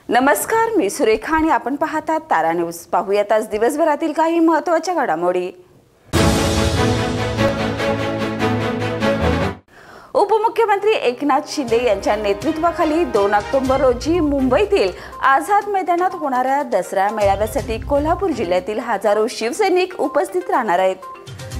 नमस्कार, मी सुरेखा आणि आपण पाहतात तारा न्यूज। पाहूयात आज दिवसभरातील काही महत्त्वाच्या घडामोडी। उपमुख्यमंत्री एकनाथ शिंदे यांच्या नेतृत्वाखाली 2 ऑक्टोबर रोजी मुंबईतील आझाद मैदानात होणाऱ्या दसरा मेळाव्यासाठी कोल्हापूर जिल्ह्यातील हजारो शिवसैनिक उपस्थित राहणार आहेत।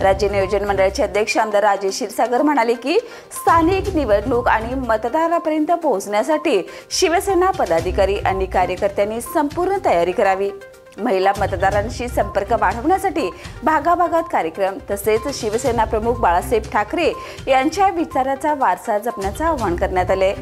राज्य नियोजन मंडळाचे अध्यक्ष आमदार राजेश क्षीरसागर म्हणाले की स्थानिक निवडणूक आणि मतदारापर्यंत पोहोचण्यासाठी शिवसेना पदाधिकारी आणि कार्यकर्त्यांनी संपूर्ण तयारी करावी। महिला मतदारांशी संपर्क वाढवण्यासाठी भागाभागात कार्यक्रम तसेच शिवसेना प्रमुख बाळासाहेब ठाकरे यांच्या विचाराचा वारसा जपण्याचे आवाहन करण्यात आले।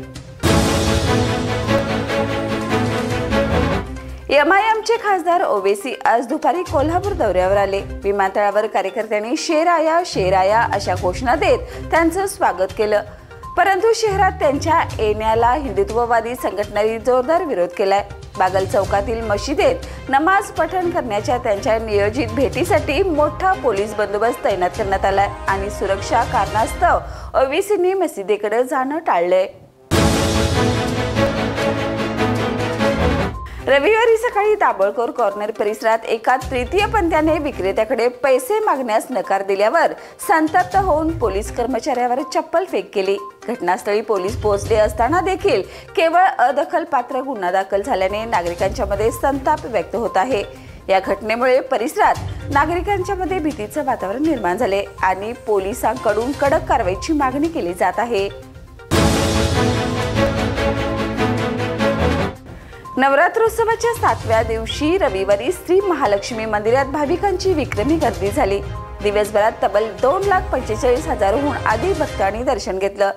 एमआयएमचे खासदार ओवेसी आज दुपारी कोल्हापूर दौऱ्यावर आले। विमानतळावर कार्यकर्त्यांनी शेर आया अशा घोषणा देत त्यांचे स्वागत केलं, परंतु शहरात त्यांच्या येण्याला हिंदुत्ववादी संघटनांनी जोरदार विरोध केलाय। बागल चौकातील मशिदीत नमाज पठण करण्याच्या त्यांच्या नियोजित भेटीसाठी मोठा पोलीस बंदोबस्त तैनात करण्यात आलाय आणि सुरक्षा कारणास्तव ओवेसींनी मशिदीकडे जाणं टाळले। रविवारी सकाळी दाभोळकर कॉर्नर परिसरात एका तृतीयपंथीयाने विक्रेत्याकडे पैसे मागण्यास नकार दिल्यावर संतप्त होऊन पोलीस कर्मचाऱ्यावर चप्पल फेक केली। घटनास्थळी पोलीस पोहोचले असताना देखील केवळ अदखलपात्र गुन्हा दाखल झाल्याने नागरिकांच्या मध्ये संताप व्यक्त होत आहे। या घटनेमुळे परिसरात नागरिकांच्या मध्ये भीतीचे वातावरण निर्माण झाले आणि पोलिसांकडून कडक कारवाईची मागणी केली जात आहे। नवरात्रोत्सवाच्या 7व्या दिवशी रविवारी श्री महालक्ष्मी मंदिरात भाविकांची विक्रमी गर्दी झाली। दिवसभरात तब्बल 2,45,000हून अधिक भक्तांनी दर्शन घेतलं।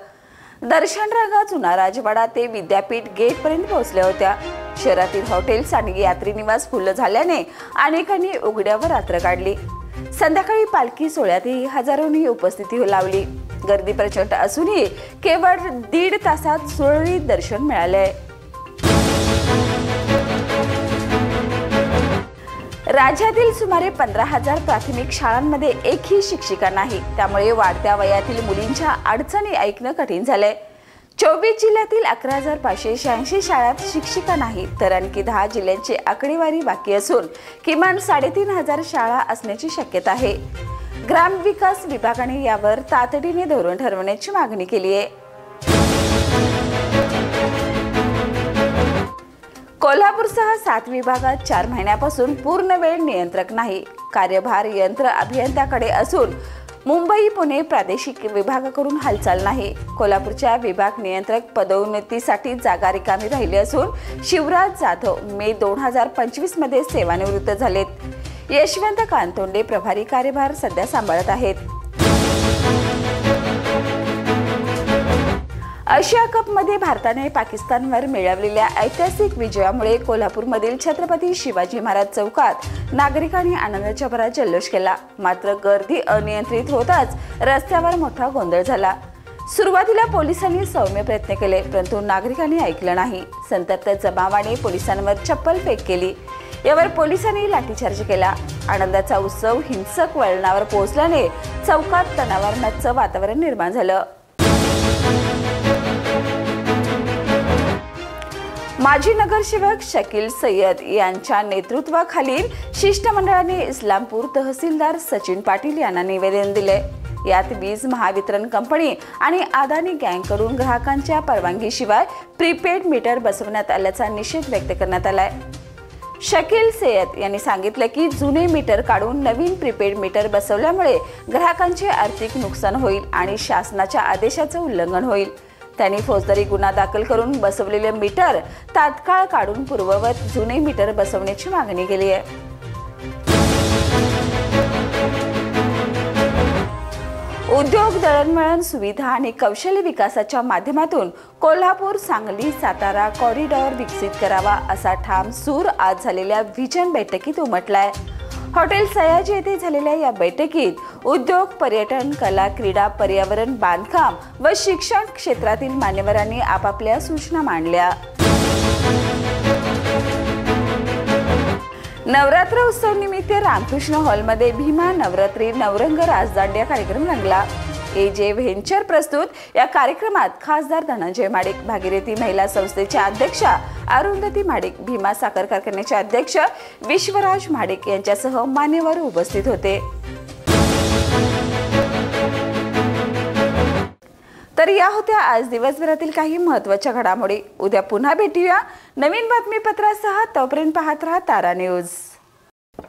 दर्शन रांगा जुना राजवाडा ते विद्यापीठ गेट पर्यंत पोहोचल्या होत्या। शहरातील हॉटेल्स आणि यात्री निवास फुल्ल झाल्याने अनेकांनी उघड्यावर रात्र काढली। संध्याकाळी पालखी सोहळ्यातही हजारोंनी उपस्थिती लावली। गर्दी प्रचंड असूनही केवळ 1.5 तासात सुरळीत दर्शन मिळाले। राज्यातील सुमारे 15,000 प्राथमिक शाळांमध्ये एकही शिक्षिका नाही, त्यामुळे वाढत्या वयातील मुलींच्या अडचणी ऐकणं कठीण झालंय। 24 जिल्ह्यातील 11,586 शाळांत शिक्षिका नाही, तर आणखी 10 जिल्ह्यांची आकडेवारी बाकी असून किमान 3,500 शाळा असण्याची शक्यता आहे। ग्रामविकास विभागाने यावर तातडीने धोरण ठरवण्याची मागणी केली आहे। कोल्हापूरसह 7 विभागात 4 महिन्यापासून पूर्णवेळ नियंत्रक नाही। कार्यभार यंत्र अभियंत्याकडे असून मुंबई पुणे प्रादेशिक विभागाकडून हालचाल नाही। कोल्हापूरच्या विभाग नियंत्रक पदोन्नतीसाठी जागा रिकामी राहिली असून शिवराज जाधव मे 2025 मध्ये सेवानिवृत्त झालेत। यशवंत कांतोंडे प्रभारी कार्यभार सध्या सांभाळत आहेत। आशिया कपमध्ये भारताने पाकिस्तानवर मिळवलेल्या ऐतिहासिक विजयामुळे कोल्हापूरमधील छत्रपती शिवाजी महाराज चौकात नागरिकांनी आनंदाच्या भरात जल्लोष केला। मात्र गर्दी अनियंत्रित होताच रस्त्यावर मोठा गोंधळ झाला। सुरुवातीला पोलिसांनी सौम्य प्रयत्न केले, परंतु नागरिकांनी ऐकलं नाही। संतप्त जमावाने पोलिसांवर चप्पल फेक केली। यावर पोलिसांनी लाठीचार्ज केला। आनंदाचा उत्सव हिंसक वळणावर पोहोचल्याने चौकात तणावाचं वातावरण निर्माण झालं। माजी नगरसेवक शकील सय्यद यांच्या नेतृत्वाखालील शिष्टमंडळाने इस्लामपूर तहसीलदार सचिन पाटील यांना निवेदन दिले। यात वीज महावितरण कंपनी आणि अदानी गँगकडून ग्राहकांच्या परवानगीशिवाय प्रीपेड मीटर बसवण्यात आल्याचा निषेध व्यक्त करण्यात आलाय। शकील सय्यद यांनी सांगितलं की जुने मीटर काढून नवीन प्रीपेड मीटर बसवल्यामुळे ग्राहकांचे आर्थिक नुकसान होईल आणि शासनाच्या आदेशाचे उल्लंघन होईल। त्यांनी फौजदारी गुन्हा दाखल करून बसवलेले मीटर तात्काळ काढून पूर्ववत जुने मीटर बसवण्याची मागणी केली आहे। उद्योग, दळणवळण सुविधा आणि कौशल्य विकासाच्या माध्यमातून कोल्हापूर सांगली सातारा कॉरिडॉर विकसित करावा असा ठाम सूर आज झालेल्या व्हिजन बैठकीत उमटलाय। हॉटेल सयाजी येथे झालेल्या या बैठकीत उद्योग, पर्यटन, कला, क्रीडा, पर्यावरण, बांधकाम व शिक्षण क्षेत्रातील मान्यवरांनी आपापल्या सूचना मांडल्या। नवरात्र उत्सव निमित्त रामकृष्ण हॉलमध्ये भीमा नवरात्री नवरंग राजदांडिया कार्यक्रम रंगला। AJ व्हेंचर प्रस्तुत या कार्यक्रमात खासदार धनंजय माडिक, भागीरथी महिला संस्थेच्या अध्यक्षा अरुंधती माडिक, भीमा साखर कारखान्याचे अध्यक्ष विश्वराज माडिक यांच्यासह मान्यवर उपस्थित होते। तर या होत्या आज दिवसभरातील काही महत्त्वाच्या घडामोडी। उद्या पुन्हा भेटूया नवीन बातमीपत्रासह। तोपर्यंत पाहत रहा तारा न्यूज।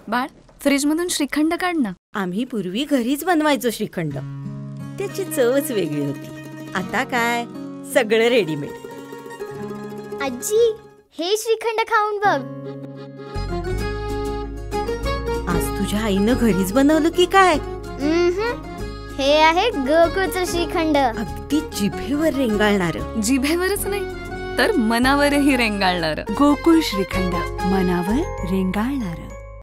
बाळ, फ्रीज मधून श्रीखंड काढ ना। आम्ही पूर्वी घरीच बनवायचो श्रीखंड, त्याची चवच वेगळी होती। आता काय सगळं रेडीमेड। आजी, हे श्रीखंड खाऊन बघ। आज तुझ्या आईनं घरीच बनवलं की काय? हे आहे गोकुळचं श्रीखंड, अगदी जिभेवर रेंगाळणार। जिभेवरच नाही तर मनावरही रेंगाळणार। गोकुळ श्रीखंड, मनावर रेंगाळणार।